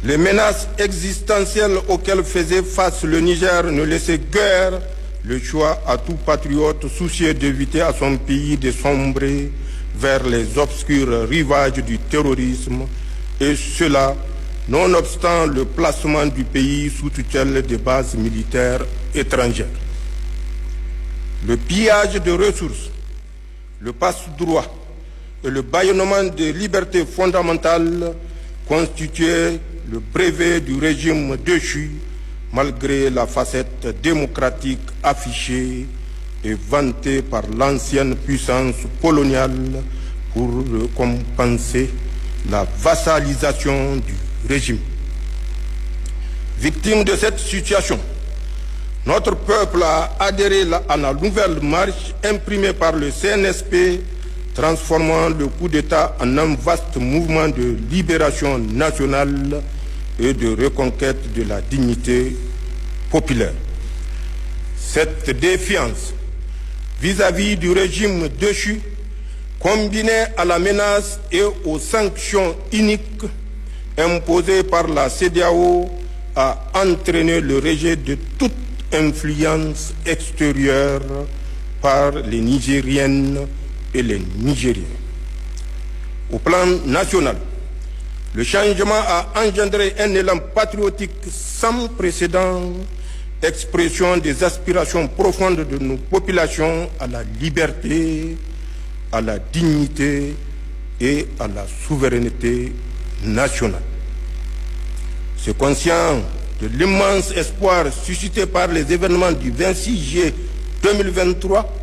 Les menaces existentielles auxquelles faisait face le Niger ne laissaient guère le choix à tout patriote soucieux d'éviter à son pays de sombrer vers les obscurs rivages du terrorisme, et cela nonobstant le placement du pays sous tutelle des bases militaires étrangères. Le pillage de ressources, le passe-droit et le bâillonnement des libertés fondamentales constituaient le brevet du régime déchu, malgré la facette démocratique affichée et vantée par l'ancienne puissance coloniale pour compenser la vassalisation du régime. Victime de cette situation, notre peuple a adhéré à la nouvelle marche imprimée par le CNSP, transformant le coup d'État en un vaste mouvement de libération nationale et de reconquête de la dignité populaire. Cette défiance vis-à-vis du régime déchu, combinée à la menace et aux sanctions iniques imposées par la CEDEAO, a entraîné le rejet de toute influence extérieure par les Nigériennes et les Nigériens. Au plan national, le changement a engendré un élan patriotique sans précédent, expression des aspirations profondes de nos populations à la liberté, à la dignité et à la souveraineté nationale. C'est conscient de l'immense espoir suscité par les événements du 26 juillet 2023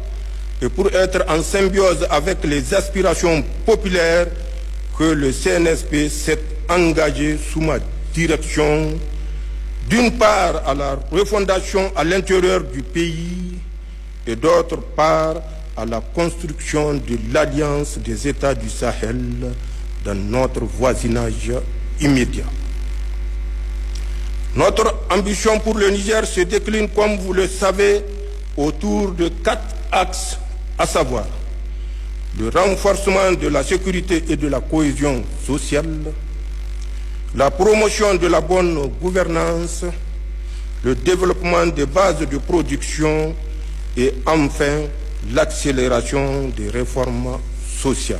et pour être en symbiose avec les aspirations populaires que le CNSP s'est engagé sous ma direction, d'une part à la refondation à l'intérieur du pays et d'autre part à la construction de l'Alliance des États du Sahel dans notre voisinage immédiat. Notre ambition pour le Niger se décline, comme vous le savez, autour de 4 axes, à savoir le renforcement de la sécurité et de la cohésion sociale, la promotion de la bonne gouvernance, le développement des bases de production et enfin l'accélération des réformes sociales.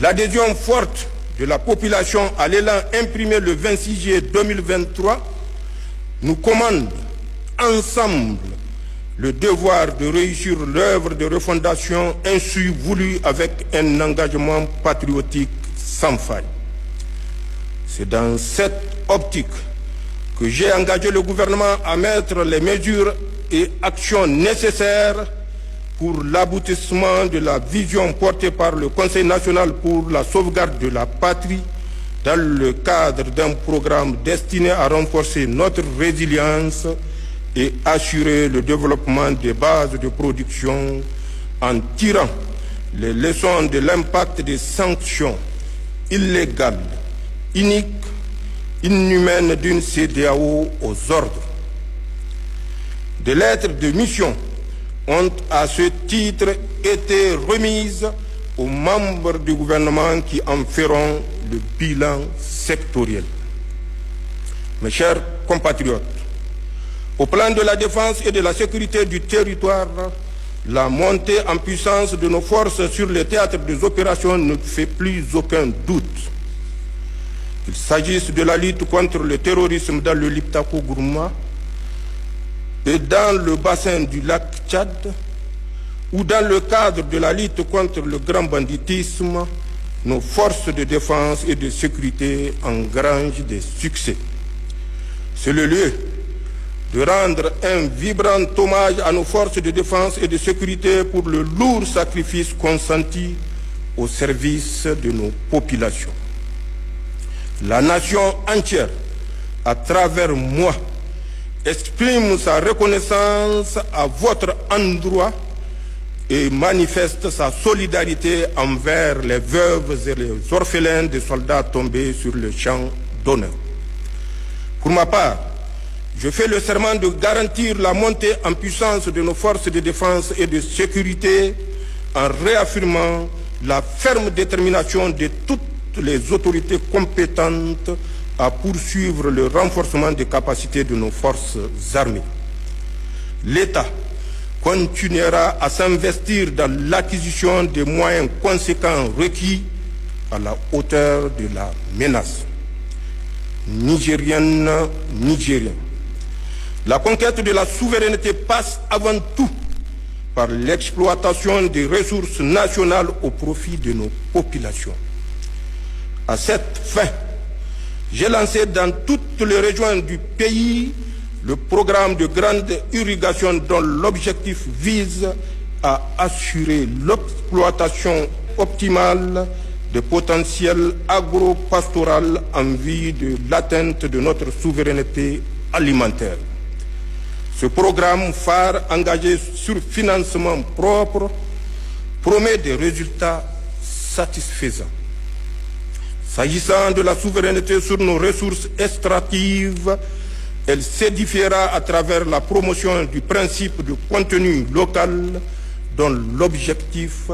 L'adhésion forte de la population à l'élan imprimé le 26 juillet 2023 nous commande ensemble le devoir de réussir l'œuvre de refondation ainsi voulue avec un engagement patriotique sans faille. C'est dans cette optique que j'ai engagé le gouvernement à mettre les mesures et actions nécessaires pour l'aboutissement de la vision portée par le Conseil national pour la sauvegarde de la patrie dans le cadre d'un programme destiné à renforcer notre résilience et assurer le développement des bases de production en tirant les leçons de l'impact des sanctions illégales, iniques, inhumaines d'une CEDEAO aux ordres. Des lettres de mission ont à ce titre été remises aux membres du gouvernement qui en feront le bilan sectoriel. Mes chers compatriotes, au plan de la défense et de la sécurité du territoire, la montée en puissance de nos forces sur le théâtre des opérations ne fait plus aucun doute. Qu'il s'agisse de la lutte contre le terrorisme dans le Liptako-Gourma et dans le bassin du lac Tchad, ou dans le cadre de la lutte contre le grand banditisme, nos forces de défense et de sécurité engrangent des succès. C'est le lieu de rendre un vibrant hommage à nos forces de défense et de sécurité pour le lourd sacrifice consenti au service de nos populations. La nation entière, à travers moi, exprime sa reconnaissance à votre endroit et manifeste sa solidarité envers les veuves et les orphelins des soldats tombés sur le champ d'honneur. Pour ma part, je fais le serment de garantir la montée en puissance de nos forces de défense et de sécurité en réaffirmant la ferme détermination de toute les autorités compétentes à poursuivre le renforcement des capacités de nos forces armées. L'État continuera à s'investir dans l'acquisition des moyens conséquents requis à la hauteur de la menace. Nigériennes, Nigériens, la conquête de la souveraineté passe avant tout par l'exploitation des ressources nationales au profit de nos populations. À cette fin, j'ai lancé dans toutes les régions du pays le programme de grande irrigation dont l'objectif vise à assurer l'exploitation optimale des potentiels agro-pastoral en vue de l'atteinte de notre souveraineté alimentaire. Ce programme phare engagé sur financement propre promet des résultats satisfaisants. S'agissant de la souveraineté sur nos ressources extractives, elle s'édifiera à travers la promotion du principe de contenu local dont l'objectif